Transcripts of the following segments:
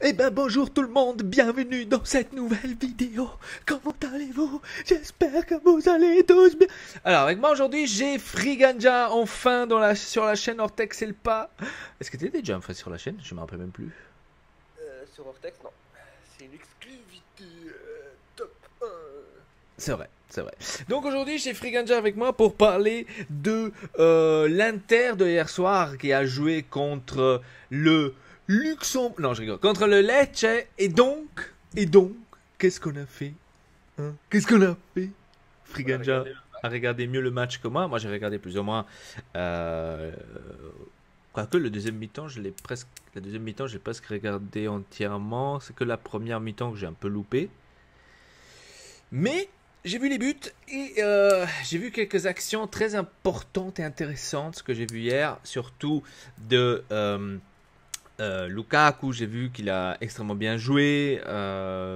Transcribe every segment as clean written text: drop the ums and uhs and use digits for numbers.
Eh ben bonjour tout le monde, bienvenue dans cette nouvelle vidéo. Comment allez-vous? J'espère que vous allez tous bien. Alors avec moi aujourd'hui j'ai Friganja enfin sur la chaîne Ortex et le pas. Est-ce que tu étais déjà en fait sur la chaîne? Je me rappelle même plus. Sur Vortex, non. C'est une exclusivité top 1. C'est vrai, c'est vrai. Donc aujourd'hui j'ai Friganja avec moi pour parler de l'Inter de hier soir qui a joué contre le Luxembourg. Non je rigole. Contre le Lecce et donc, qu'est-ce qu'on a fait? Hein, qu'est-ce qu'on a fait? Friganja a regardé mieux le match que moi. Moi, j'ai regardé plus ou moins. Euh, Quoique le deuxième mi-temps, la deuxième mi-temps, j'ai presque regardé entièrement. C'est que la première mi-temps que j'ai un peu loupé. Mais j'ai vu les buts et j'ai vu quelques actions très importantes et intéressantes. Ce que j'ai vu hier, surtout de Lukaku, j'ai vu qu'il a extrêmement bien joué.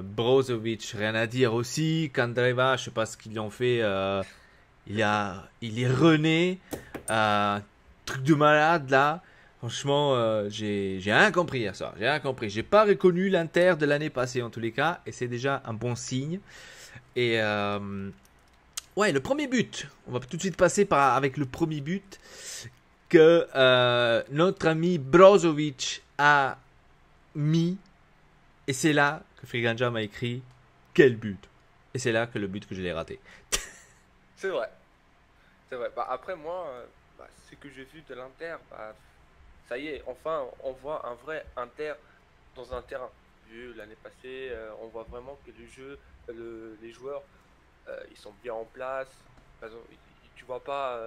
Brozovic, rien à dire aussi. Kandreva, je sais pas ce qu'ils ont fait. Il est rené. Truc de malade là. Franchement, j'ai rien compris hier soir. J'ai rien compris. J'ai pas reconnu l'Inter de l'année passée en tous les cas. Et c'est déjà un bon signe. Et ouais, le premier but. On va tout de suite passer avec le premier but que notre ami Brozovic a mis. Et c'est là que Friganja m'a écrit quel but. Et c'est là que le but que je l'ai raté. C'est vrai. C'est vrai. Bah, après, moi, ce que j'ai vu de l'Inter, ça y est, enfin, on voit un vrai Inter dans un terrain. Vu l'année passée, on voit vraiment que le jeu, les joueurs, ils sont bien en place. Par exemple, tu vois pas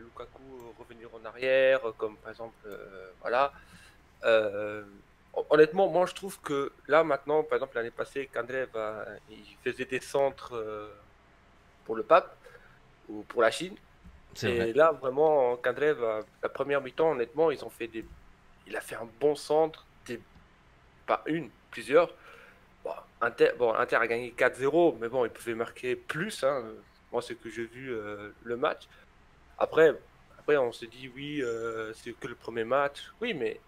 Lukaku revenir en arrière, comme par exemple, voilà. Euh, Honnêtement, moi je trouve que là maintenant, par exemple l'année passée, Kandrev, il faisait des centres pour le Pape ou pour la Chine. C'est vrai. Et là vraiment, Kandrev, la première mi-temps, honnêtement, il a fait un bon centre, pas une, plusieurs. Inter a gagné 4-0, mais bon, il pouvait marquer plus, hein. Moi, c'est que j'ai vu le match. Après, après, on se dit oui, c'est que le premier match. Oui, mais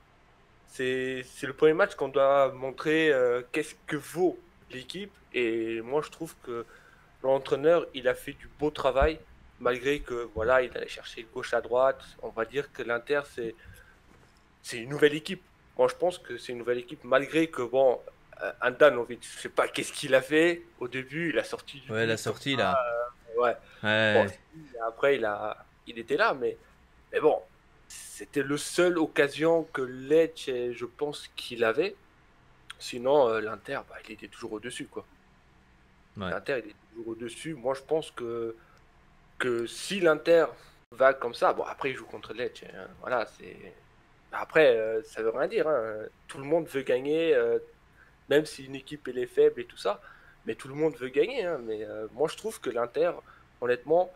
c'est le premier match qu'on doit montrer qu'est-ce que vaut l'équipe. Et moi, je trouve que l'entraîneur, il a fait du beau travail, malgré que voilà, il allait chercher gauche à droite. On va dire que l'Inter, c'est une nouvelle équipe. Moi, je pense que c'est une nouvelle équipe, malgré que bon, Andanovic, je sais pas qu'est-ce qu'il a fait au début. Il a sorti du Ouais, la but comme sortie ça. là. Ouais. Bon, Ouais. après, il était là, mais bon, c'était le seule occasion que Lecce, je pense, qu'il avait. Sinon, l'Inter, il était toujours au-dessus, quoi. Ouais. L'Inter, il est toujours au-dessus. Moi, je pense que si l'Inter va comme ça, bon, après, il joue contre Lecce, hein. Voilà, c'est. Après, ça veut rien dire, hein. Tout le monde veut gagner, même si une équipe elle est faible et tout ça. Mais tout le monde veut gagner, hein. Mais moi, je trouve que l'Inter, honnêtement,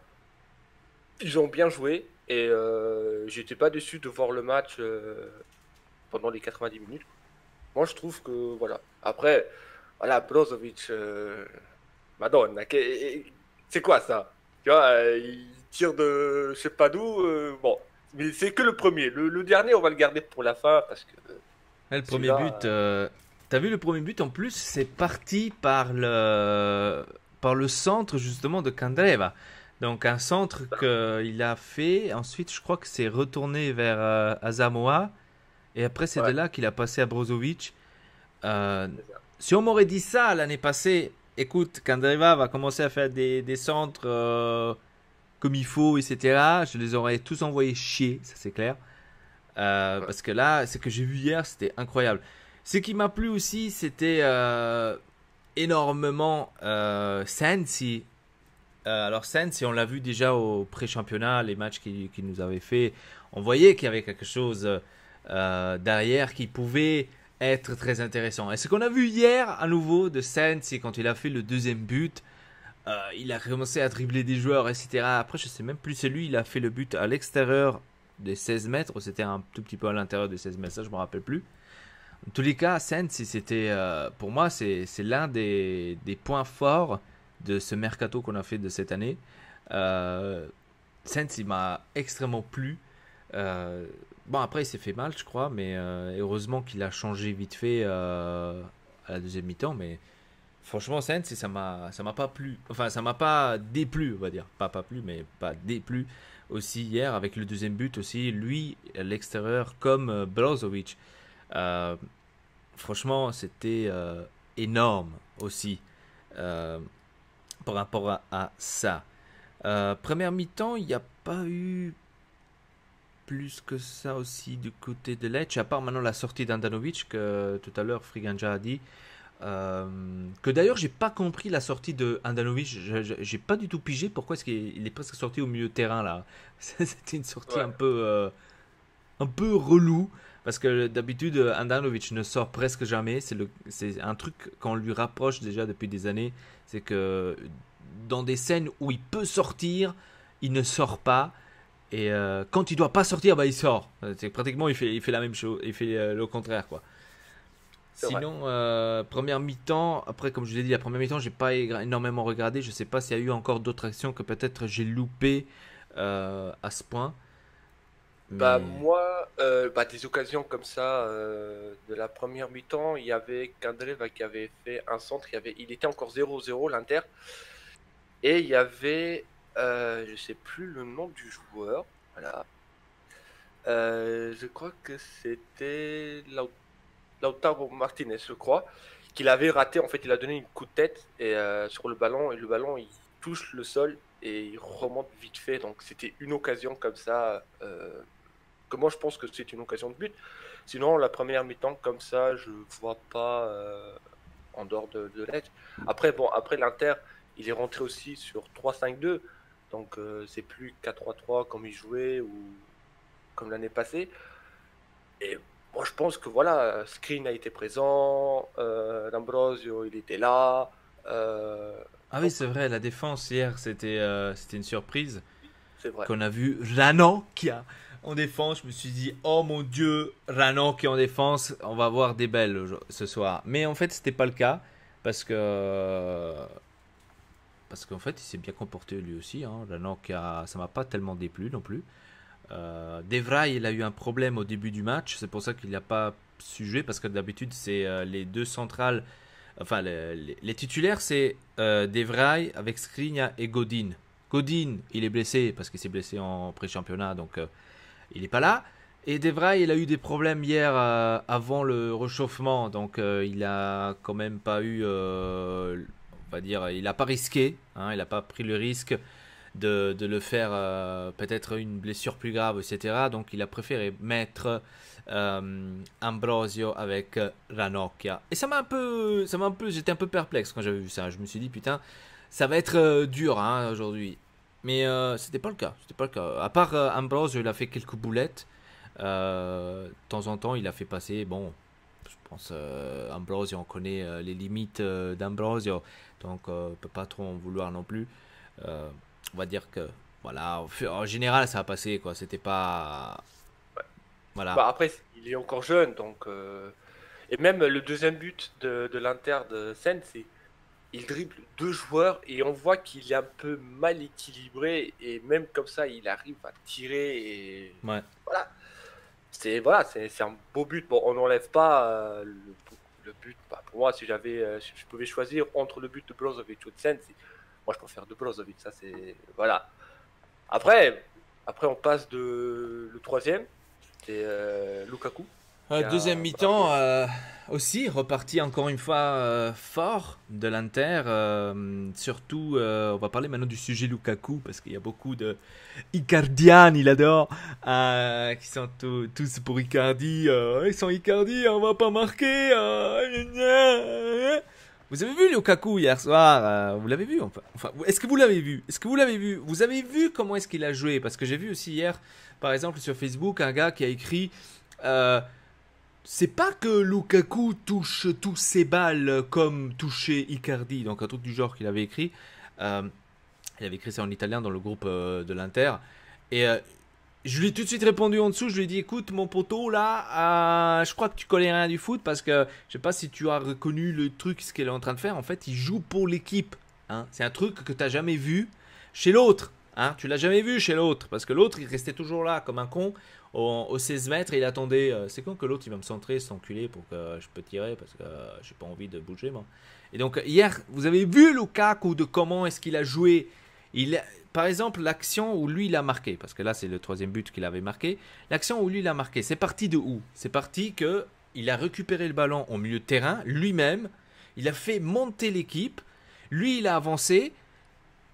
ils ont bien joué. Et j'étais pas déçu de voir le match pendant les 90 minutes. Moi, je trouve que voilà. Après, voilà, Brozovic, Madonna, c'est quoi ça? Tu vois, il tire de je sais pas d'où. Bon, mais c'est que le premier. Le dernier, on va le garder pour la fin parce que Ouais, le premier celui-là. but, t'as vu le premier but en plus, c'est parti par le centre justement de Candreva. Donc un centre qu'il a fait, ensuite je crois que c'est retourné vers Asamoah, et après c'est de Ouais, là qu'il a passé à Brozovic. Euh, c'est ça. Si on m'aurait dit ça l'année passée, écoute, Candreva va commencer à faire des centres comme il faut, etc., je les aurais tous envoyés chier, ça c'est clair. Ouais. Parce que là, ce que j'ai vu hier, c'était incroyable. Ce qui m'a plu aussi, c'était énormément Sensi. Alors Sensi, on l'a vu déjà au pré-championnat, les matchs qu'il nous avait fait. On voyait qu'il y avait quelque chose derrière qui pouvait être très intéressant. Et ce qu'on a vu hier à nouveau de Sensi quand il a fait le deuxième but, il a commencé à dribbler des joueurs, etc. Après, je sais même plus, c'est lui, il a fait le but à l'extérieur des 16 mètres, ou c'était un tout petit peu à l'intérieur des 16 mètres, ça je me rappelle plus. En tous les cas, Sensi, c'était, pour moi, c'est l'un des points forts de ce mercato qu'on a fait de cette année. Sensi m'a extrêmement plu. Euh, Bon, après, il s'est fait mal, je crois, mais heureusement qu'il a changé vite fait à la deuxième mi-temps. Mais franchement, Saints, ça m'a pas plu. Enfin, ça m'a pas déplu, on va dire. Pas plu, mais pas déplu aussi hier avec le deuxième but aussi. Lui, à l'extérieur, comme Brozovic. Euh, Franchement, c'était énorme aussi euh, par rapport à ça. Première mi-temps, il n'y a pas eu plus que ça aussi du côté de Lecce, à part maintenant la sortie d'Andanovic que tout à l'heure Friganja a dit. Que d'ailleurs j'ai pas compris la sortie de Andanovic, j'ai pas du tout pigé pourquoi est-ce qu'il est presque sorti au milieu de terrain là. C'était une sortie Ouais, un peu relou parce que d'habitude Andanovic ne sort presque jamais. C'est un truc qu'on lui rapproche déjà depuis des années, c'est que dans des scènes où il peut sortir, il ne sort pas. Et quand il doit pas sortir, bah il sort. C'est pratiquement il fait la même chose, il fait le contraire quoi. c'est vrai. Sinon, première mi-temps, après comme je vous ai dit, la première mi-temps, j'ai pas énormément regardé. Je sais pas s'il y a eu encore d'autres actions que peut-être j'ai loupé à ce point. Bah Mais moi, bah, des occasions comme ça de la première mi-temps, il y avait Candreva qui avait fait un centre, il était encore 0-0 l'Inter, et il y avait, je sais plus le nom du joueur, voilà. Je crois que c'était Lautaro Martinez, je crois, qu'il avait raté. En fait, il a donné une coup de tête sur le ballon, et le ballon il touche le sol et il remonte vite fait. Donc c'était une occasion comme ça. Que moi je pense que c'est une occasion de but. Sinon, la première mi-temps comme ça, je vois pas en dehors de l'Edge. Après, bon, après l'Inter, il est rentré aussi sur 3-5-2. Donc c'est plus 4-3-3 comme il jouait ou comme l'année passée. Et moi, je pense que voilà, Screen a été présent, D'Ambrosio, il était là. ah oui, Donc, c'est vrai, la défense hier, c'était une surprise c'est vrai. qu'on a vu Ranan qui a en défense. Je me suis dit, oh mon Dieu, Ranan qui est en défense, on va voir des belles ce soir. Mais en fait, c'était pas le cas parce que parce qu'en fait, il s'est bien comporté lui aussi. Hein. Ranan ça m'a pas tellement déplu non plus. Devray, il a eu un problème au début du match, c'est pour ça qu'il n'a pas su jouer, parce que d'habitude, c'est les deux centrales, enfin les titulaires, c'est Devray avec Skriniar et Godin. Godin, il est blessé, parce qu'il s'est blessé en pré-championnat, donc il n'est pas là. Et Devray, il a eu des problèmes hier avant le réchauffement, donc il a quand même pas eu, on va dire, il n'a pas risqué, hein, il n'a pas pris le risque de le faire peut-être une blessure plus grave, etc. Donc il a préféré mettre Ambrosio avec Ranocchia. Et j'étais un peu perplexe quand j'avais vu ça. Je me suis dit putain, ça va être dur hein, aujourd'hui. Mais c'était pas le cas. C'était pas le cas. À part Ambrosio, il a fait quelques boulettes. De temps en temps, il a fait passer. Bon, je pense Ambrosio, on connaît les limites d'Ambrosio, donc on peut pas trop en vouloir non plus. Euh, on va dire que voilà, en général ça a passé quoi, c'était pas Ouais. voilà. Bah après, il est encore jeune, donc et même le deuxième but de l'Inter de Sen, c'est il dribble deux joueurs et on voit qu'il est un peu mal équilibré et même comme ça, il arrive à tirer et Ouais. voilà. C'est un beau but. Bon, on n'enlève pas le but. Bah, pour moi, si je pouvais choisir entre le but de Brozovic ou de Sen, moi je préfère de Brozovic. Ça c'est voilà. Après, après on passe le troisième, c'était Lukaku qui Deuxième a mi-temps marqué. aussi reparti encore une fois fort de l'Inter, surtout on va parler maintenant du sujet Lukaku parce qu'il y a beaucoup de Icardiani là-dedans qui sont tous pour Icardi, ils sont Icardi, on va pas marquer. Vous avez vu Lukaku hier soir, vous l'avez vu enfin, est-ce que vous l'avez vu? Est-ce que vous l'avez vu? Vous avez vu comment est-ce qu'il a joué? Parce que j'ai vu aussi hier, par exemple sur Facebook, un gars qui a écrit euh, c'est pas que Lukaku touche tous ses balles comme touchait Icardi, donc un truc du genre qu'il avait écrit. Euh, il avait écrit ça en italien dans le groupe de l'Inter. Et je lui ai tout de suite répondu en dessous. Je lui ai dit écoute, mon poteau, là, je crois que tu connais rien du foot parce que je sais pas si tu as reconnu le truc, ce qu'il est en train de faire. En fait, il joue pour l'équipe. Hein. C'est un truc que tu n'as jamais vu chez l'autre. Hein. Tu l'as jamais vu chez l'autre parce que l'autre, il restait toujours là comme un con au 16 mètres et il attendait. C'est quand que l'autre il va me centrer, cet enculé, pour que je peux tirer parce que j'ai pas envie de bouger moi. Et donc hier, vous avez vu Lukaku de comment est-ce qu'il a joué. Par exemple, l'action où lui il a marqué, parce que là c'est le troisième but qu'il avait marqué. L'action où lui il a marqué, c'est parti de où? C'est parti que il a récupéré le ballon au milieu de terrain lui-même. Il a fait monter l'équipe. Lui il a avancé.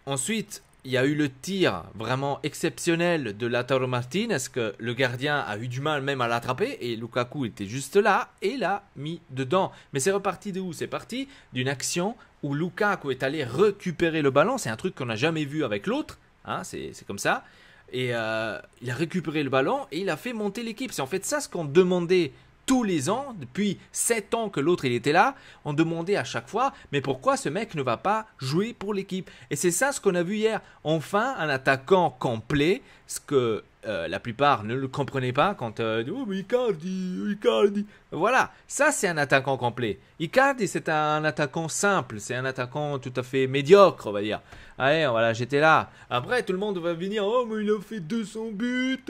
Ensuite, il y a eu le tir vraiment exceptionnel de Lautaro Martinez que le gardien a eu du mal même à l'attraper et Lukaku était juste là et l'a mis dedans. Mais c'est reparti de où? C'est parti d'une action où Lukaku est allé récupérer le ballon. C'est un truc qu'on n'a jamais vu avec l'autre. Hein, c'est comme ça. Et il a récupéré le ballon et il a fait monter l'équipe. C'est en fait ça ce qu'on demandait tous les ans, depuis 7 ans que l'autre il était là, on demandait à chaque fois, mais pourquoi ce mec ne va pas jouer pour l'équipe? Et c'est ça ce qu'on a vu hier. Enfin, un attaquant complet, ce que la plupart ne le comprenaient pas quand oh mais Icardi. Voilà, ça c'est un attaquant complet. Icardi c'est un attaquant simple, c'est un attaquant tout à fait médiocre, on va dire. Allez, voilà, j'étais là. Après, tout le monde va venir, oh mais il a fait 200 buts.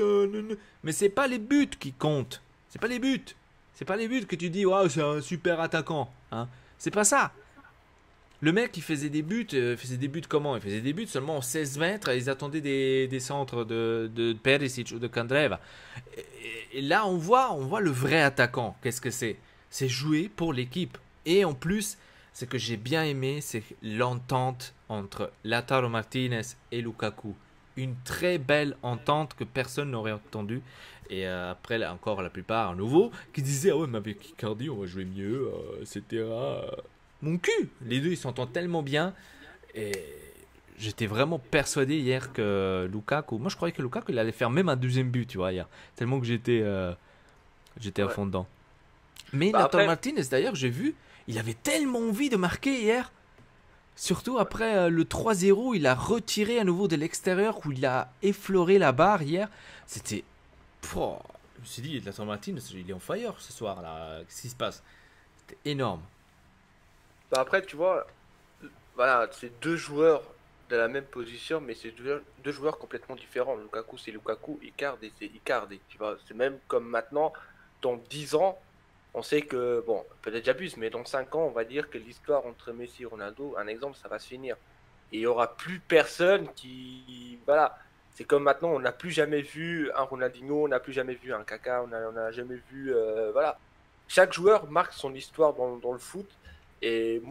Mais c'est pas les buts qui comptent. C'est pas les buts. C'est pas les buts que tu dis, waouh, c'est un super attaquant. Hein. C'est pas ça. Le mec, il faisait des buts comment? Il faisait des buts seulement en 16 mètres. Ils attendaient des centres de Perisic ou de Candreva. Et là, on voit le vrai attaquant. Qu'est-ce que c'est? C'est jouer pour l'équipe. Et en plus, ce que j'ai bien aimé, c'est l'entente entre Lautaro Martinez et Lukaku. Une très belle entente que personne n'aurait entendue. Et après, là, encore la plupart, à nouveau, qui disaient ah ouais, mais avec Icardi, on va jouer mieux, etc. Mon cul! Les deux, ils s'entendent tellement bien. Et j'étais vraiment persuadé hier que Lukaku. Moi, je croyais que Lukaku, il allait faire même un deuxième but, tu vois, hier. Tellement que j'étais à Ouais. fond dedans. Mais Bah Lautaro après, Martinez, d'ailleurs, j'ai vu, il avait tellement envie de marquer hier. Surtout après le 3-0, il a retiré à nouveau de l'extérieur où il a effleuré la barre hier. C'était. Pouah, je me suis dit, Lautaro Martinez, il est en fire ce soir là. Qu'est-ce qui se passe? C'était énorme. tu vois, voilà, c'est deux joueurs de la même position, mais c'est deux joueurs complètement différents. Lukaku, c'est Lukaku, Icardi, c'est Icardi. Tu vois, c'est même comme maintenant, dans 10 ans, on sait que, bon, peut-être j'abuse, mais dans 5 ans, on va dire que l'histoire entre Messi et Ronaldo, un exemple, ça va se finir. Et il n'y aura plus personne qui. Voilà. C'est comme maintenant, on n'a plus jamais vu un Ronaldinho, on n'a plus jamais vu un Kaka, on n'a jamais vu. Voilà. Chaque joueur marque son histoire dans le foot. Et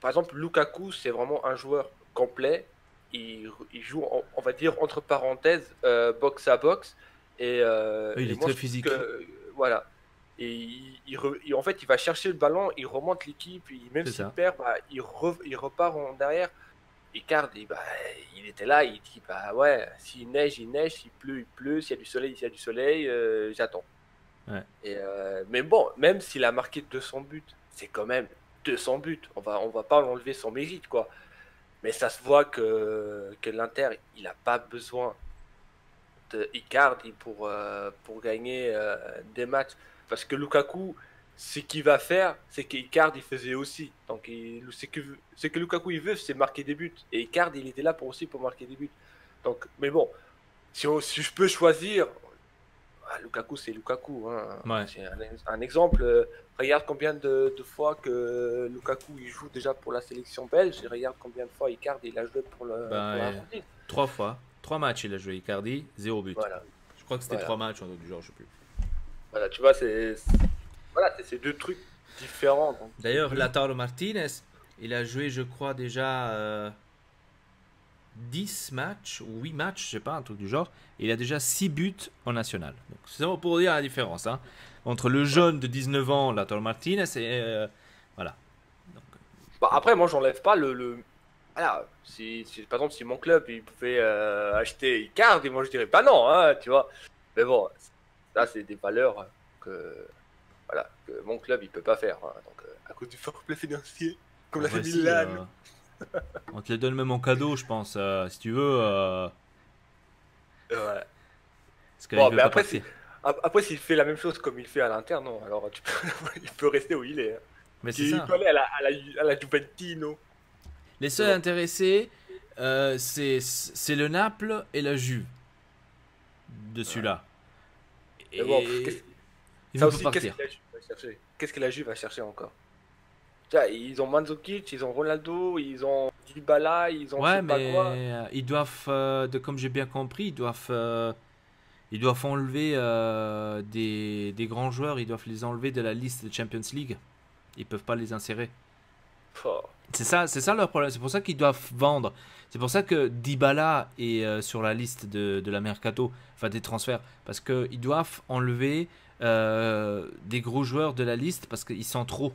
par exemple, Lukaku, c'est vraiment un joueur complet. Il joue, on va dire, entre parenthèses, box à box. Il Et est moi, très je trouve physique. que, voilà. Et en fait, il va chercher le ballon, il remonte l'équipe, même C'est s'il ça. perd, bah, il repart en derrière. Icardi, bah, il était là, il dit, bah ouais, s'il neige, il neige, s'il pleut, il pleut, s'il y a du soleil, s'il y a du soleil, j'attends. Ouais. Mais bon, même s'il a marqué 200 buts, c'est quand même 200 buts. On va pas l'enlever son mérite, quoi. Mais ça se voit que l'Inter, il n'a pas besoin de Icardi pour gagner des matchs. Parce que Lukaku, ce qu'il va faire, c'est qu'Icardi faisait aussi. Donc, ce que Lukaku il veut, c'est marquer des buts. Et Icardi, il était là pour marquer des buts. Donc, mais bon, si je peux choisir, Lukaku, c'est Lukaku. Hein. Ouais. C'est un exemple. Regarde combien de fois que Lukaku il joue déjà pour la sélection belge. Et regarde combien de fois Icardi il a joué pour Ben, l'Argentine. 3 fois. 3 matchs, il a joué Icardi, 0 but. Voilà, Je crois que c'était voilà. 3 matchs, un truc du genre, je sais plus. Voilà, tu vois, voilà, c'est deux trucs différents. Donc, c'est D'ailleurs, deux. Lautaro Martinez, il a joué, je crois, déjà 10 matchs ou 8 matchs, je sais pas, un truc du genre. Il a déjà 6 buts en national. Donc, c'est ça pour dire la différence. Hein, entre le Ouais. jeune de 19 ans, Lautaro Martinez, et voilà. Donc, Bah, après, moi, j'enlève pas voilà, par exemple, si mon club il pouvait acheter Icardi, moi je dirais pas non, hein, tu vois. Mais bon, ça, c'est des valeurs que, voilà, que mon club il peut pas faire. Hein. Donc, à cause du fair play financier, comme en l'a fait vrai, si, Milan. on te les donne même en cadeau, je pense, si tu veux. Ouais. Parce qu'il Bon, veut mais pas après, partir. après s'il fait la même chose comme il fait à l'Inter, non, alors il peut rester où il est. Hein. Mais c'est Il ça. peut aller à la Juventino. Les Mais seuls bon, intéressés, c'est le Naples et la Juve de ouais. celui-là. Mais bon, Et il ça veut pas aussi, qu'est-ce partir. que la Juve va chercher? Qu'est-ce que la Juve va chercher encore? Tu vois, ils ont Mandzukic, ils ont Ronaldo, ils ont Dybala, ils ont je sais Ouais, pas quoi. mais ils doivent, comme j'ai bien compris, ils doivent enlever des grands joueurs, ils doivent les enlever de la liste de Champions League. Ils peuvent pas les insérer. Oh, C'est ça leur problème. C'est pour ça qu'ils doivent vendre. C'est pour ça que Dybala est sur la liste de la Mercato, enfin des transferts. Parce qu'ils doivent enlever des gros joueurs de la liste parce qu'ils sont trop.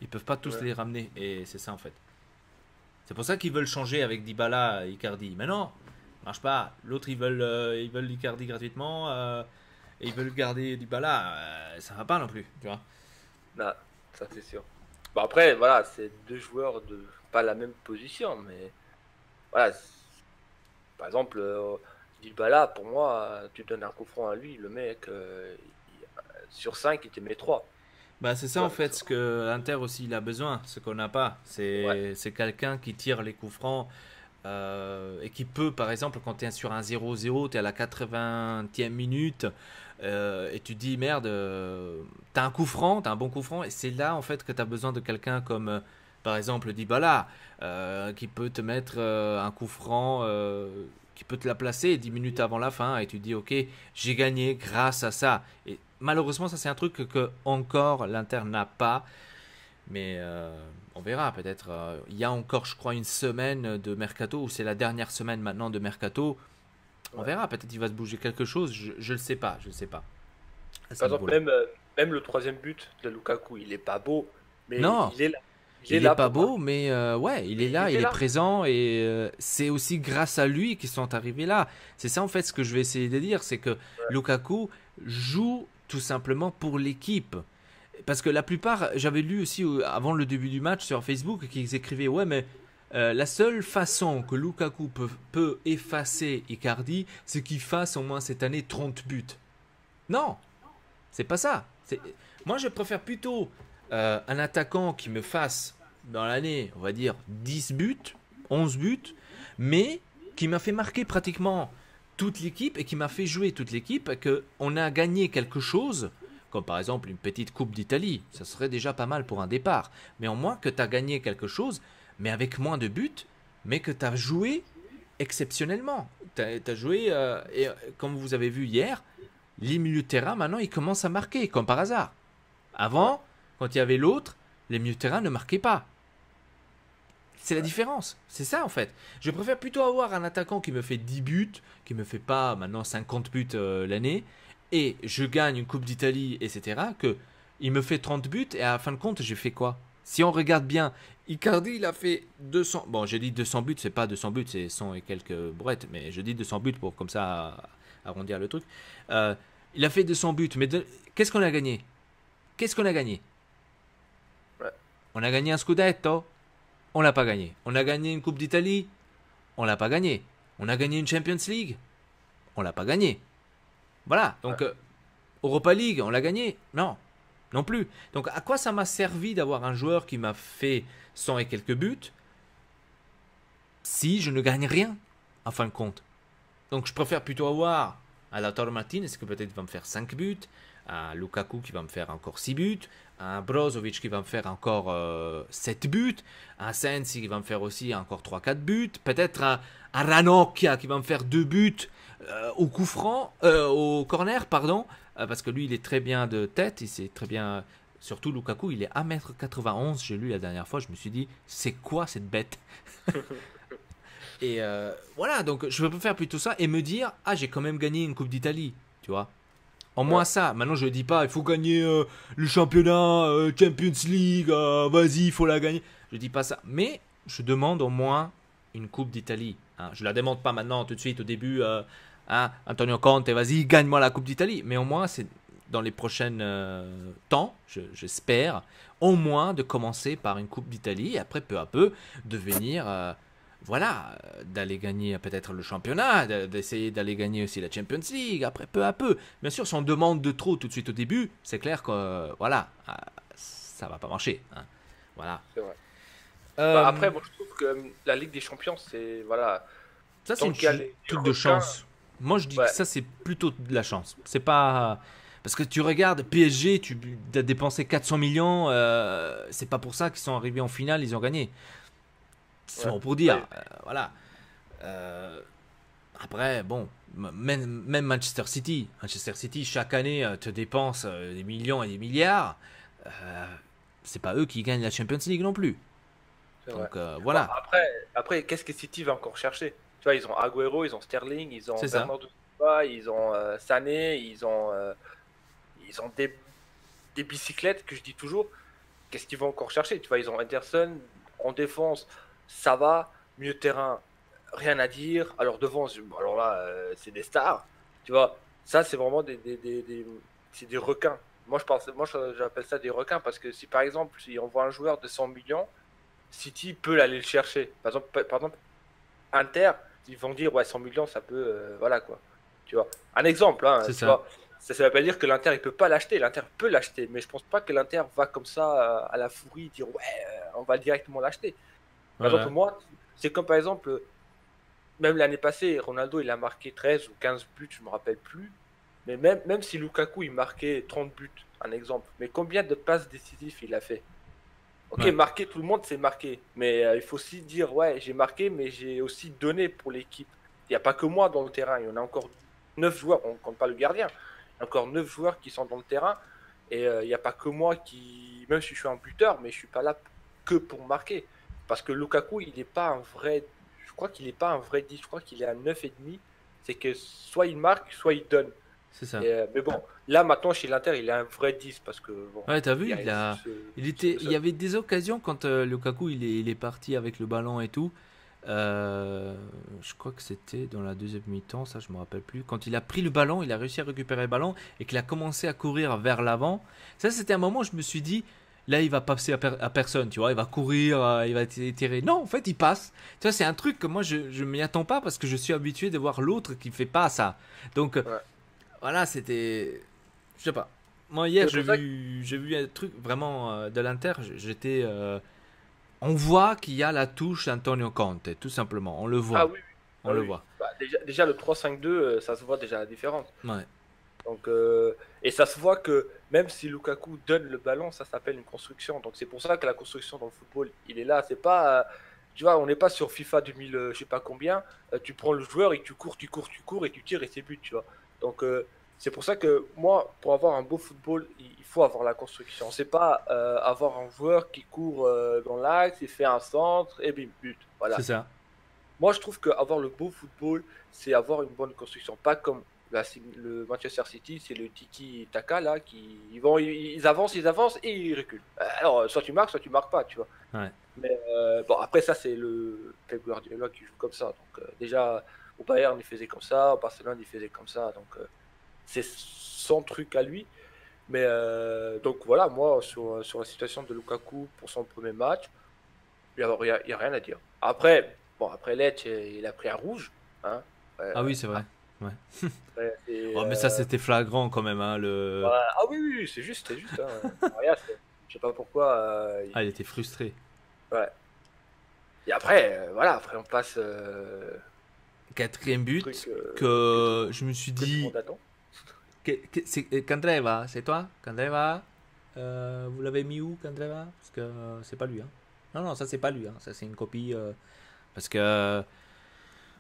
Ils peuvent pas tous ouais. les ramener. Et c'est ça en fait. C'est pour ça qu'ils veulent changer avec Dybala et Icardi. Mais non, marche pas. L'autre ils veulent Icardi gratuitement et ils veulent garder Dybala. Ça va pas non plus. Tu vois. Non, ça c'est sûr. Bon, après, voilà, c'est deux joueurs de pas la même position, mais voilà. Par exemple, Dybala, pour moi, tu donnes un coup franc à lui, le mec, sur 5 il te met 3. Bah, c'est Tu ça en vois, fait ce que l'Inter aussi il a besoin, ce qu'on n'a pas. ouais, C'est quelqu'un qui tire les coups francs et qui peut, par exemple, quand tu es sur un 0-0, tu es à la 80e minute et tu te dis merde, tu as un coup franc, tu as un bon coup franc, et c'est là en fait que tu as besoin de quelqu'un comme par exemple Dybala qui peut te mettre un coup franc. Qui peut te la placer 10 minutes avant la fin et tu te dis ok j'ai gagné grâce à ça et malheureusement ça c'est un truc que encore l'Inter n'a pas mais on verra peut-être. Il y a encore, je crois, une semaine de mercato, ou c'est la dernière semaine maintenant de mercato. On ouais. verra, peut-être il va se bouger quelque chose. Je le sais pas, je le sais pas à ce Par exemple, niveau-là. même le troisième but de Lukaku, il est pas beau, mais Non, il est là. Il est il est là pas pour beau, marquer. mais ouais, il est Mais il là, il était est là. présent, et c'est aussi grâce à lui qu'ils sont arrivés là. C'est ça en fait ce que je vais essayer de dire, c'est que Ouais. Lukaku joue tout simplement pour l'équipe. Parce que la plupart, j'avais lu aussi avant le début du match sur Facebook qu'ils écrivaient ouais mais la seule façon que Lukaku peut effacer Icardi, c'est qu'il fasse au moins cette année 30 buts. Non, c'est pas ça. Moi je préfère plutôt un attaquant qui me fasse dans l'année, on va dire 10 buts, 11 buts, mais qui m'a fait marquer pratiquement toute l'équipe et qui m'a fait jouer toute l'équipe, que on a gagné quelque chose, comme par exemple une petite Coupe d'Italie, ça serait déjà pas mal pour un départ. Mais au moins que tu as gagné quelque chose, mais avec moins de buts, mais que tu as joué exceptionnellement. Tu as joué, et comme vous avez vu hier, les milieux de terrain, maintenant, ils commencent à marquer, comme par hasard. Ouais. Avant, quand il y avait l'autre, les milieux de terrain ne marquaient pas. C'est la Ouais. différence. C'est ça, en fait. Je préfère plutôt avoir un attaquant qui me fait 10 buts, qui me fait pas maintenant 50 buts l'année, et je gagne une Coupe d'Italie, etc., que il me fait 30 buts, et à la fin de compte, j'ai fait quoi? Si on regarde bien, Icardi, il a fait 200. Bon, j'ai dit 200 buts, c'est pas 200 buts, c'est 100 et quelques brouettes, mais je dis 200 buts pour comme ça arrondir le truc. Euh, il a fait 200 buts, mais qu'est-ce qu'on a gagné? Qu'est-ce qu'on a gagné? Ouais. On a gagné un Scudetto? On l'a pas gagné. On a gagné une Coupe d'Italie? On l'a pas gagné. On a gagné une Champions League? On l'a pas gagné. Voilà. Ouais. Donc, Europa League, on l'a gagné? Non. Non plus. Donc, à quoi ça m'a servi d'avoir un joueur qui m'a fait 100 et quelques buts si je ne gagne rien, en fin de compte? Donc, je préfère plutôt avoir un Lautaro Martinez qui peut-être va me faire 5 buts, un Lukaku qui va me faire encore 6 buts, un Brozovic qui va me faire encore 7 buts, un Sensi qui va me faire aussi encore 3-4 buts, peut-être un Ranocchia qui va me faire 2 buts au coup franc, au corner, pardon, parce que lui il est très bien de tête, il sait très bien, surtout Lukaku, il est 1m91, j'ai lu la dernière fois, je me suis dit, c'est quoi cette bête? Et voilà, donc je préfère plutôt ça et me dire, ah j'ai quand même gagné une Coupe d'Italie, tu vois. En moins Ouais. ça, maintenant je dis pas, il faut gagner le championnat, Champions League, vas-y, il faut la gagner. Je dis pas ça, mais je demande au moins une Coupe d'Italie. Hein. Je la demande pas maintenant, tout de suite, au début, hein, Antonio Conte, vas-y, gagne-moi la Coupe d'Italie. Mais au moins, c'est dans les prochains temps, j'espère, au moins de commencer par une Coupe d'Italie et après, peu à peu, devenir voilà, d'aller gagner peut-être le championnat, d'essayer d'aller gagner aussi la Champions League, après peu à peu. Bien sûr, si on demande de trop tout de suite au début, c'est clair que voilà, ça va pas marcher. Hein. Voilà. C'est vrai. Bah, Euh, après, moi, je trouve que la Ligue des Champions, c'est voilà, Ça, c'est tant un qu'il y a les truc de requins, chance. Moi, je dis que Ouais, ça, c'est plutôt de la chance. C'est pas. Parce que tu regardes PSG, tu as dépensé 400 millions. C'est pas pour ça qu'ils sont arrivés en finale, ils ont gagné. C'est ouais, bon pour dire. ouais, Voilà. Euh, Après, bon, même Manchester City. Manchester City, chaque année, te dépense des millions et des milliards. Euh, c'est pas eux qui gagnent la Champions League non plus. c'est vrai. Donc Bon, voilà, après, qu'est-ce que City va encore chercher? Tu vois, ils ont Agüero, ils ont Sterling, ils ont c'est ça. Bernardo Silva, ils ont Sané, ils ont des bicyclettes que je dis toujours. Qu'est-ce qu'ils vont encore chercher? Tu vois, ils ont Henderson en défense, ça va, milieu de terrain, rien à dire. Alors devant, alors là, c'est des stars. Tu vois, ça c'est vraiment c'est des requins. J'appelle ça des requins parce que si par exemple, si on voit un joueur de 100 millions, City peut aller le chercher. Par exemple, Inter, ils vont dire ouais 100 millions, ça peut, voilà quoi. Tu vois, un exemple, hein, C'est tu ça. vois. Ça veut pas dire que l'Inter il peut pas l'acheter. L'Inter peut l'acheter, mais je pense pas que l'Inter va comme ça à la fourrie dire ouais, on va directement l'acheter. Par exemple, Voilà. moi, c'est comme par exemple, même l'année passée, Ronaldo il a marqué 13 ou 15 buts, je me rappelle plus. Mais même si Lukaku il marquait 30 buts, un exemple, mais combien de passes décisives il a fait? Ok, Ouais. marquer, tout le monde sait marquer. Mais il faut aussi dire, ouais, j'ai marqué, mais j'ai aussi donné pour l'équipe. Il n'y a pas que moi dans le terrain. Il y en a encore 9 joueurs, on ne compte pas le gardien. Il y a encore 9 joueurs qui sont dans le terrain. Et il n'y a pas que moi qui, même si je suis un buteur, mais je suis pas là que pour marquer. Parce que Lukaku, il n'est pas un vrai, je crois qu'il n'est pas un vrai 10. Je crois qu'il est à 9,5. C'est que soit il marque, soit il donne. C'est ça. Mais bon, là maintenant chez l'Inter, il est un vrai 10 parce que bon, Ouais, t'as vu, il y a il y avait des occasions quand Lukaku il est parti avec le ballon et tout. Je crois que c'était dans la deuxième mi-temps, ça je me rappelle plus. Quand il a pris le ballon, il a réussi à récupérer le ballon et qu'il a commencé à courir vers l'avant. Ça, c'était un moment où je me suis dit, là, il va passer à personne, tu vois, il va courir, il va tirer. Non, en fait, il passe. Tu vois, c'est un truc que moi je m'y attends pas parce que je suis habitué de voir l'autre qui fait pas ça. Donc ouais. voilà, c'était. Je sais pas. Moi, hier, C'est pour ça que j'ai vu un truc vraiment de l'Inter. J'étais. On voit qu'il y a la touche Antonio Conte, tout simplement. On le ah voit. oui, oui. On Ah le oui. voit. Bah, déjà le 3-5-2, ça se voit déjà la différence. Ouais. Donc, et ça se voit que même si Lukaku donne le ballon, ça s'appelle une construction. Donc c'est pour ça que la construction dans le football, il est là. C'est pas, tu vois, on n'est pas sur FIFA 2000, je sais pas combien. Tu prends le joueur et tu cours, tu cours, tu cours et tu tires et c'est but, tu vois. Donc c'est pour ça que moi, pour avoir un beau football, il faut avoir la construction. C'est pas avoir un joueur qui court dans l'axe, il fait un centre et bim, but. C'est Voilà. ça. Moi, je trouve qu'avoir le beau football, c'est avoir une bonne construction. Pas comme le Manchester City, c'est le tiki-taka, là, ils avancent et ils reculent. Alors, soit tu marques pas, tu vois. Ouais. Mais bon, après, ça, c'est le Pep Guardiola qui joue comme ça. Donc, déjà, au Bayern, il faisait comme ça, au Barcelone, il faisait comme ça. Donc, c'est son truc à lui. Mais donc, voilà, moi, sur la situation de Lukaku pour son premier match, il y a rien à dire. Après, bon, après Lecce, il a pris un rouge. Hein. Ah oui, c'est vrai. Ouais. Après, Oh, mais ça, c'était flagrant quand même. Hein, le. ah oui, oui, oui, c'est juste. Hein. Regarde, je sais pas pourquoi. Ah, il était frustré. Ouais. Et après, voilà, après on passe Quatrième au truc but que je me suis que tout le dit. monde attend. C'est Candreva, c'est toi Candreva. Vous l'avez mis où, Candreva? Parce que c'est pas lui. Hein. Non, non, ça, c'est pas lui. Hein. Ça, c'est une copie. Parce que.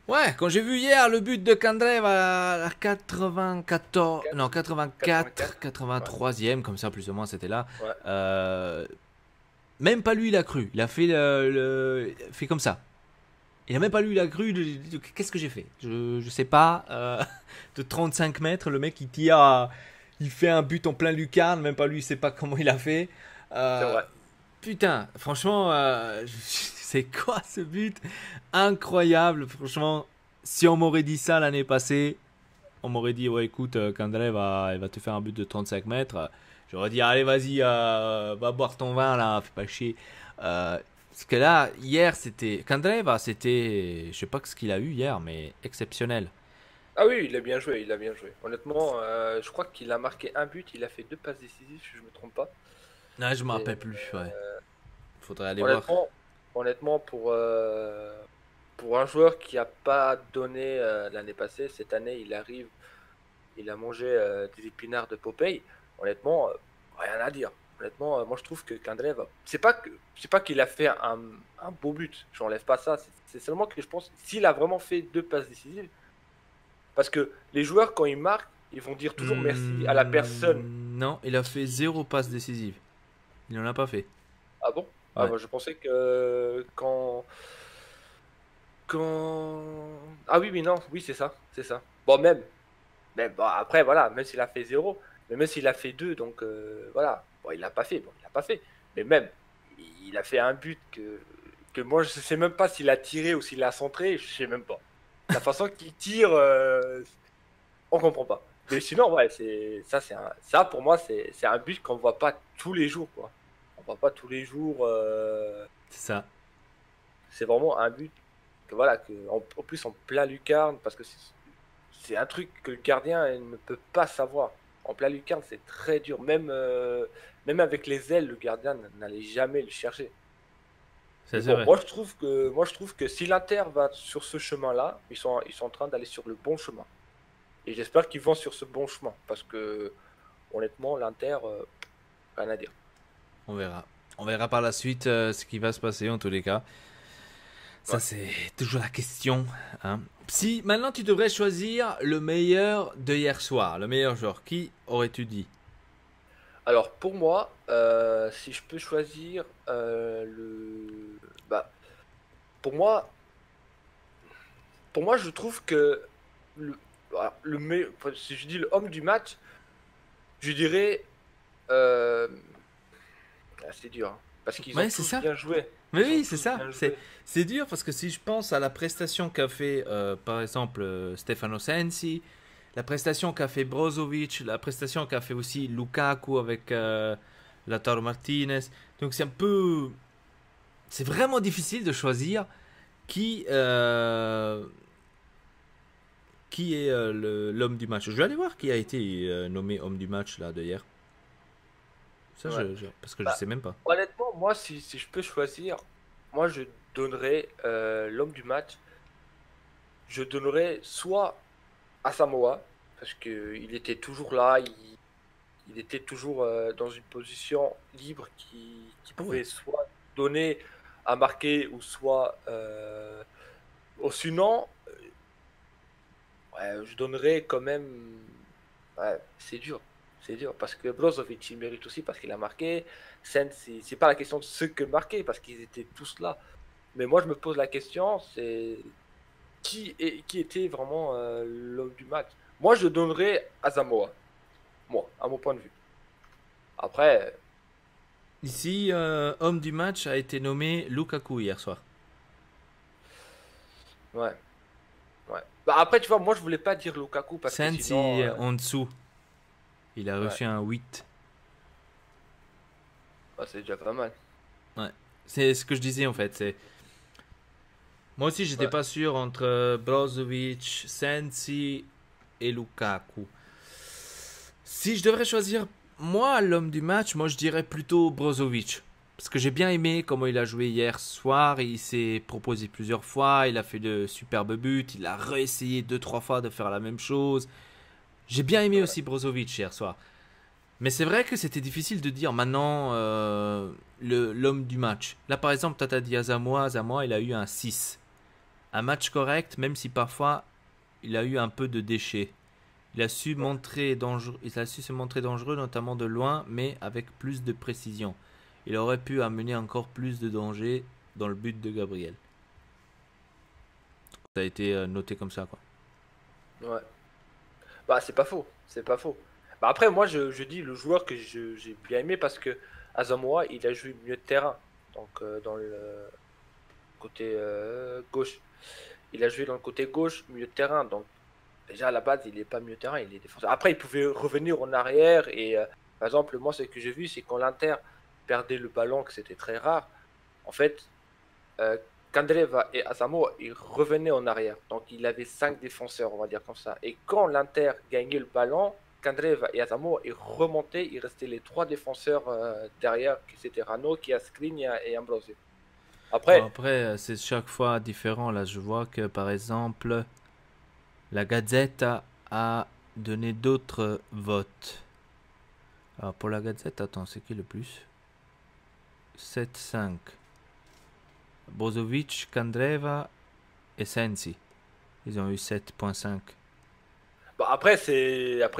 Ouais, quand j'ai vu hier le but de Candreva à la 94, non 84, 84. Ouais, 83e, comme ça plus ou moins c'était là. ouais. Euh, Même pas lui il a cru, il a fait fait comme ça. Il a même pas lui il a cru. Qu'est-ce que j'ai fait? Je sais pas. De 35 mètres, le mec il tire, il fait un but en plein lucarne, même pas lui il sait pas comment il a fait. C'est Euh, vrai. Putain, franchement, c'est quoi ce but? Incroyable, franchement. Si on m'aurait dit ça l'année passée, on m'aurait dit, ouais, écoute, Kandré il va te faire un but de 35 mètres. J'aurais dit, allez, vas-y, va boire ton vin là, fais pas chier. Parce que là, hier, c'était. Kandreva, c'était. Je sais pas ce qu'il a eu hier, mais exceptionnel. Ah oui, il a bien joué, il a bien joué. Honnêtement, je crois qu'il a marqué un but, il a fait deux passes décisives, si je me trompe pas. Non, je me Et rappelle plus, ouais. Faudrait aller voir. honnêtement, honnêtement pour un joueur qui a pas donné l'année passée, cette année, il arrive, il a mangé des épinards de Popeye. Honnêtement, rien à dire. Honnêtement, moi je trouve que Candreva, c'est pas qu'il a fait un beau but. J'enlève pas ça. C'est seulement que je pense s'il a vraiment fait deux passes décisives, parce que les joueurs quand ils marquent, ils vont dire toujours merci à la personne. Non, il a fait 0 passe décisive. Il n'en a pas fait. Ah bon? Ah Ouais. moi je pensais que quand ah oui non, oui c'est ça, c'est ça. Bon même. Mais bon, après, voilà, même s'il a fait zéro, mais même s'il a fait deux, donc voilà. Bon, il l'a pas fait, bon, il l'a pas fait. Mais même, il a fait un but que moi, je sais même pas s'il a tiré ou s'il a centré, je sais même pas. La façon qu'il tire, on comprend pas. Mais sinon, ouais, ça pour moi, c'est un but qu'on voit pas tous les jours, quoi. On voit pas tous les jours. C'est ça. C'est vraiment un but que voilà, en plus en plein lucarne, parce que c'est un truc que le gardien ne peut pas savoir. En plein lucarne, c'est très dur. Même avec les ailes, le gardien n'allait jamais le chercher. Ça, Mais c'est bon, vrai. moi, je trouve que si l'Inter va sur ce chemin-là, ils sont en train d'aller sur le bon chemin. Et j'espère qu'ils vont sur ce bon chemin. Parce que, honnêtement, l'Inter, rien à dire. On verra. On verra par la suite ce qui va se passer en tous les cas. Ça, Ouais. c'est toujours la question. Hein. Si maintenant tu devrais choisir le meilleur de hier soir, le meilleur joueur, qui aurais-tu dit? Alors, pour moi, si je peux choisir Bah, pour moi, je trouve que le, enfin, si je dis le homme du match, je dirais. euh, c'est dur, hein, parce qu'ils ont Ouais, c'est tous ça. bien joué. Mais Ils ont oui, c'est tous ça. bien joué. C'est dur parce que si je pense à la prestation qu'a fait, par exemple, Stefano Sensi, la prestation qu'a fait Brozovic, la prestation qu'a fait aussi Lukaku avec Lautaro Martinez. Donc c'est un peu. C'est vraiment difficile de choisir qui, euh, qui est l'homme du match. Je vais aller voir qui a été nommé homme du match là de hier. Ça, Ouais. parce que je Bah, sais même pas. honnêtement, moi, si je peux choisir, moi, je donnerais l'homme du match. Je donnerais soit à Samoa, parce que il était toujours là, il était toujours dans une position libre qui Ah ouais. pouvait soit donner à marquer ou soit sinon, ouais, je donnerais quand même. Ouais, c'est dur parce que Brozovic il mérite aussi parce qu'il a marqué. Sen, c'est pas la question de ce que marquer parce qu'ils étaient tous là. Mais moi je me pose la question, c'est qui était vraiment l'homme du match. Moi je donnerais à Zamoa, moi, à mon point de vue. Après, Ici, homme du match a été nommé Lukaku hier soir. ouais, ouais. Bah après tu vois, moi je voulais pas dire Lukaku parce que Sensi sinon, en dessous, il a ouais, reçu un 8. bah, c'est déjà pas mal. Ouais. C'est ce que je disais en fait. C'est moi aussi, j'étais Ouais. pas sûr entre Brozovic, Sensi et Lukaku. Si je devrais choisir moi l'homme du match, moi je dirais plutôt Brozovic. Parce que j'ai bien aimé comment il a joué hier soir. Il s'est proposé plusieurs fois. Il a fait de superbes buts. Il a réessayé deux, trois fois de faire la même chose. J'ai bien aimé Ouais. aussi Brozovic hier soir. Mais c'est vrai que c'était difficile de dire maintenant l'homme du match. Là par exemple, Tata dit Asamoah. Asamoah, il a eu un 6. Un match correct, même si parfois il a eu un peu de déchets. Il a su se montrer dangereux, notamment de loin, mais avec plus de précision. Il aurait pu amener encore plus de danger dans le but de Gabriel. Ça a été noté comme ça, quoi. Ouais. Bah, c'est pas faux, c'est pas faux. Bah, après, moi, je dis le joueur que j'ai bien aimé parce que Asamoah, il a joué mieux de terrain. Donc, dans le côté gauche. Il a joué dans le côté gauche, milieu de terrain. Donc, déjà, à la base, il est pas milieu de terrain, il est défenseur. Après, il pouvait revenir en arrière. Et, par exemple, moi, ce que j'ai vu, c'est quand l'Inter perdait le ballon, que c'était très rare. En fait, euh, Candreva et Asamo, ils revenaient en arrière. Donc il avait 5 défenseurs, on va dire comme ça. Et quand l'Inter gagnait le ballon, Candreva et Asamo, ils remontaient, il restait les 3 défenseurs derrière, qui c'était Rano, Skriniar et Ambrosio. Bon, Après, après, c'est chaque fois différent. Là, je vois que, par exemple, la Gazette a donné d'autres votes. Alors, pour la Gazette, attends, c'est qui le plus? 7-5. Brozovic, Kandreva et Sensi. Ils ont eu 7,5. bon, après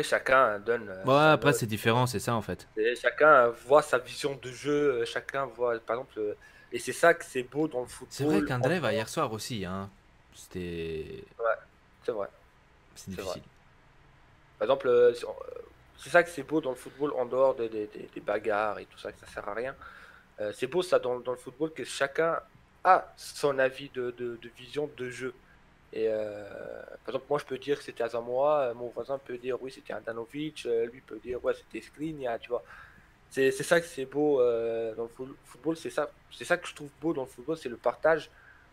chacun donne Bon, ouais, sa après, note. c'est différent, c'est ça en fait. Et chacun voit sa vision de jeu, chacun voit, par exemple, et c'est ça que c'est beau dans le C'est vrai football en qu'Andreva, hier dehors. soir aussi, hein, c'était Ouais, c'est vrai, c'est c'est vrai. difficile. Par exemple, c'est ça que c'est beau dans le football en dehors des bagarres et tout ça, que ça sert à rien. C'est beau ça dans le football que chacun a son avis de vision de jeu. Et par exemple, moi je peux dire que c'était Asamoah, mon voisin peut dire oui, c'était Andanovic, lui peut dire ouais, c'était Skriniar, tu vois. C'est ça que c'est beau dans le football, c'est ça que je trouve beau dans le football, c'est le partage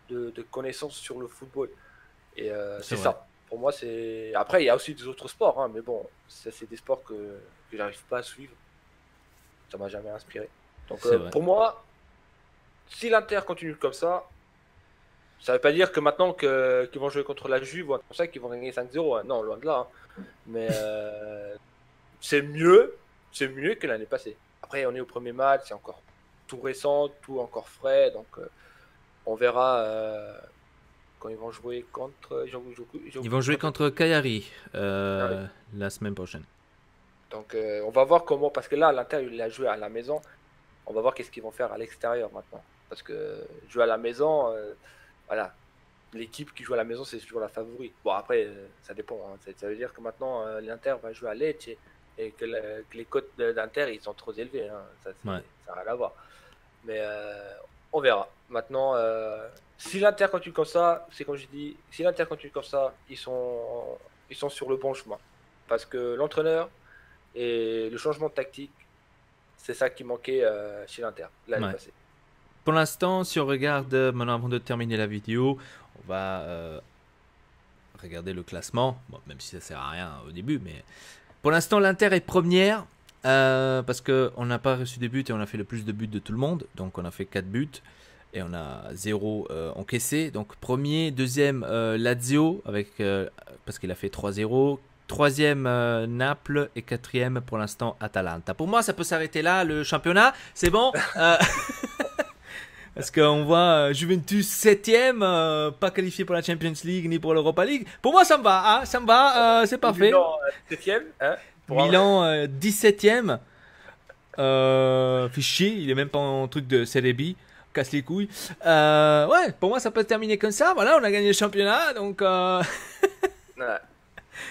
de connaissances sur le football. Et C'est c'est vrai, ça. Pour moi, c'est. Après, il y a aussi des autres sports, hein, mais bon, ça, c'est des sports que j'arrive pas à suivre. Ça m'a jamais inspiré. Donc, c'est vrai. pour moi, si l'Inter continue comme ça veut pas dire que maintenant qu'ils vont jouer contre la Juve ou un truc comme ça, qu'ils vont gagner 5-0, hein. Non, loin de là, hein. Mais c'est mieux, c'est mieux que l'année passée. Après, on est au premier match, c'est encore tout récent, tout encore frais, donc on verra quand ils vont jouer contre. J'ai Ils vont oublié jouer contre contre Cagliari ah oui. la semaine prochaine. Donc on va voir comment, parce que là, l'Inter, il a joué à la maison. On va voir qu'est-ce qu'ils vont faire à l'extérieur maintenant. Parce que jouer à la maison, voilà, l'équipe qui joue à la maison, c'est toujours la favorite. Bon, après, ça dépend, hein. Ça veut dire que maintenant, l'Inter va jouer à Lecce et que les cotes d'Inter, ils sont trop élevés, hein. Ouais. Ça n'a rien à voir. Mais on verra. Maintenant, si l'Inter continue comme ça, c'est comme je dis, si l'Inter continue comme ça, ils sont sur le bon chemin. Parce que l'entraîneur et le changement de tactique, c'est ça qui manquait chez l'Inter l'année Ouais. passée. Pour l'instant, si on regarde maintenant avant de terminer la vidéo, on va regarder le classement. Bon, même si ça sert à rien au début, mais pour l'instant, l'Inter est première parce qu'on n'a pas reçu des buts et on a fait le plus de buts de tout le monde. Donc, on a fait 4 buts et on a 0 encaissé. Donc, premier, deuxième, Lazio avec, parce qu'il a fait 3-0. Troisième, Naples et quatrième pour l'instant, Atalanta. Pour moi, ça peut s'arrêter là, le championnat. C'est bon. Parce qu'on voit Juventus 7ème, pas qualifié pour la Champions League ni pour l'Europa League. Pour moi, ça me va, hein, ça me va, c'est parfait. Milan 7e, hein, Milan 17ème. Fait chier, il est même pas en truc de Celebi. Casse les couilles. Ouais, pour moi, ça peut se terminer comme ça. Voilà, on a gagné le championnat. Donc, Ouais.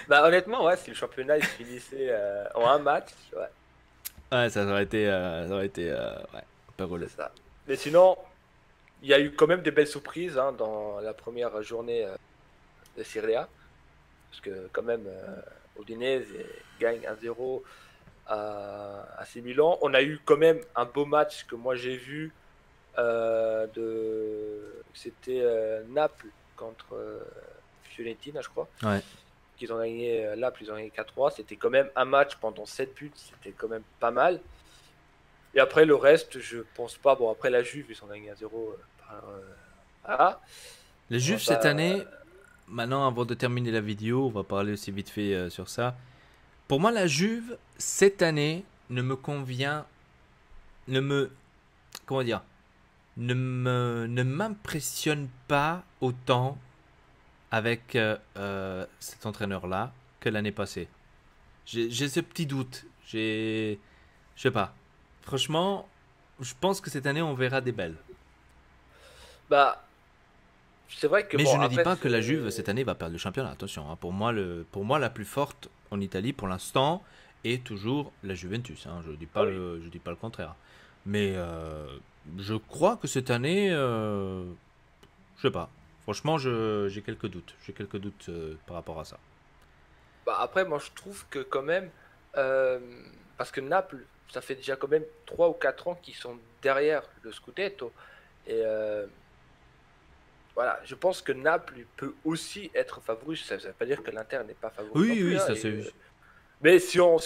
Bah, honnêtement, ouais, si le championnat il se finissait en un match, ouais, ouais, ça aurait été, ouais, un peu c'est relou. ça. Mais sinon, il y a eu quand même des belles surprises hein, dans la première journée de Serie A. Parce que quand même, Udinese gagne 1-0 à AC Milan. On a eu quand même un beau match que moi j'ai vu. C'était Naples contre Fiorentina, je crois. Ouais. Qu'ils ont gagné Naples, ils ont gagné 4-3. C'était quand même un match pendant 7 buts. C'était quand même pas mal. Et après, le reste, je pense pas. Bon, après la Juve, ils ont gagné 1-0 ah, Les on va Juves cette pas. année, maintenant avant de terminer la vidéo, on va parler aussi vite fait sur ça. Pour moi, la Juve cette année ne me convient, ne me, comment dire, ne m'impressionne pas autant avec cet entraîneur-là que l'année passée. J'ai ce petit doute. Je sais pas. Franchement, je pense que cette année on verra des belles. Bah, c'est vrai que Mais bon, je ne dis après, pas que la Juve c'est. cette année va perdre le championnat. Attention, hein. Pour moi, la plus forte en Italie pour l'instant est toujours la Juventus, hein. Ah oui. Je dis pas le contraire. Mais je crois que cette année, je sais pas. Franchement, j'ai quelques doutes. J'ai quelques doutes par rapport à ça. Bah, après, moi, je trouve que quand même. euh, Parce que Naples, ça fait déjà quand même 3 ou 4 ans qu'ils sont derrière le Scudetto. Et voilà, je pense que Naples peut aussi être favori. Ça ne veut pas dire que l'Inter n'est pas favori non Oui, plus, oui, hein. ça Et, c'est. mais si on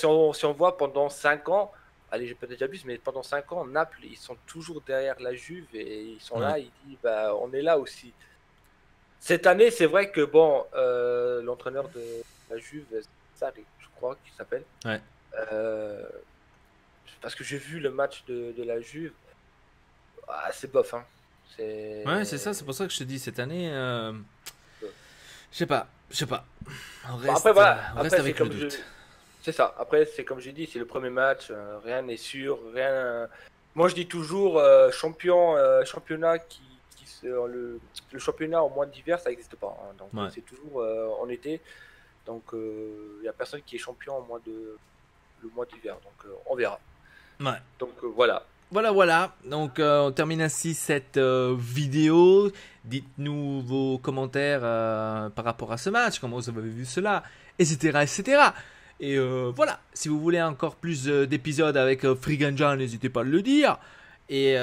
voit pendant 5 ans, allez, j'ai peut-être j'abuse, mais pendant 5 ans, Naples, ils sont toujours derrière la Juve et ils sont Ouais. là, ils disent, bah, on est là aussi. Cette année, c'est vrai que bon, l'entraîneur de la Juve, Sarri, je crois qu'il s'appelle, Ouais. euh, parce que j'ai vu le match de la Juve, ah, c'est bof, hein. Ouais, c'est ça, C'est. c'est pour ça que je te dis cette année, je sais pas, je sais pas. Bon, après, voilà, On reste après, c'est avec le comme doute. c'est ça. Après, c'est comme j'ai dit, c'est le premier match, rien n'est sûr, rien. Moi, je dis toujours championnat le championnat en mois d'hiver, ça n'existe pas, hein. Donc, Ouais. c'est toujours en été. Donc, il n'y a personne qui est champion le mois d'hiver. Donc, on verra. Ouais. Donc, voilà. Voilà, voilà. Donc, on termine ainsi cette vidéo. Dites-nous vos commentaires par rapport à ce match, comment vous avez vu cela, etc., etc. Et voilà. Si vous voulez encore plus d'épisodes avec Friganja, n'hésitez pas à le dire. Et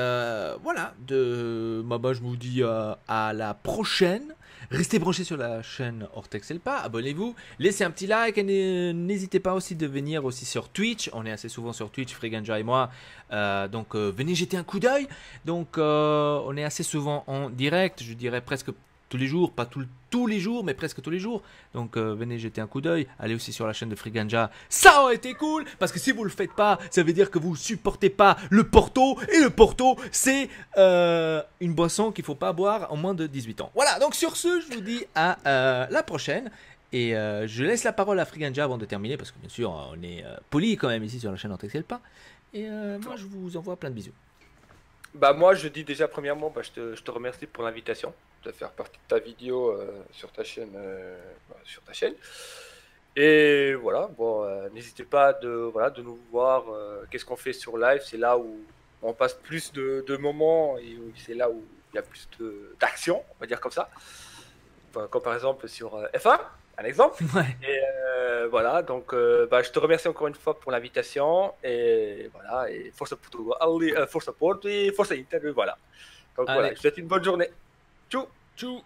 voilà. Bah, je vous dis à la prochaine. Restez branchés sur la chaîne Ortex Elpa, abonnez-vous, laissez un petit like et n'hésitez pas aussi de venir aussi sur Twitch. On est assez souvent sur Twitch, Friganja et moi. Donc venez jeter un coup d'œil. Donc on est assez souvent en direct, je dirais presque tous les jours, pas tous les jours, mais presque tous les jours. Donc venez jeter un coup d'œil. Allez aussi sur la chaîne de Friganja. Ça aurait été cool, parce que si vous le faites pas, ça veut dire que vous supportez pas le Porto. Et le Porto, c'est une boisson qu'il faut pas boire en moins de 18 ans. Voilà, donc sur ce, je vous dis à la prochaine. Et je laisse la parole à Friganja avant de terminer, parce que bien sûr, on est poli quand même ici sur la chaîne Ortex Elpa. Et moi, je vous envoie plein de bisous. Bah, moi, je dis déjà, premièrement, bah, je te remercie pour l'invitation de faire partie de ta vidéo sur ta chaîne. Et voilà, bon, n'hésitez pas voilà, de nous voir. Qu'est-ce qu'on fait sur live? C'est là où on passe plus de moments et c'est là où il y a plus d'action, on va dire comme ça. Enfin, comme par exemple sur F1, un exemple. Ouais. Et voilà, donc bah, je te remercie encore une fois pour l'invitation. Et voilà, et forza Portugal, forza Porto et forza Inter, voilà. Donc voilà, Allez, je te souhaite une bonne journée. Tchou! tchou.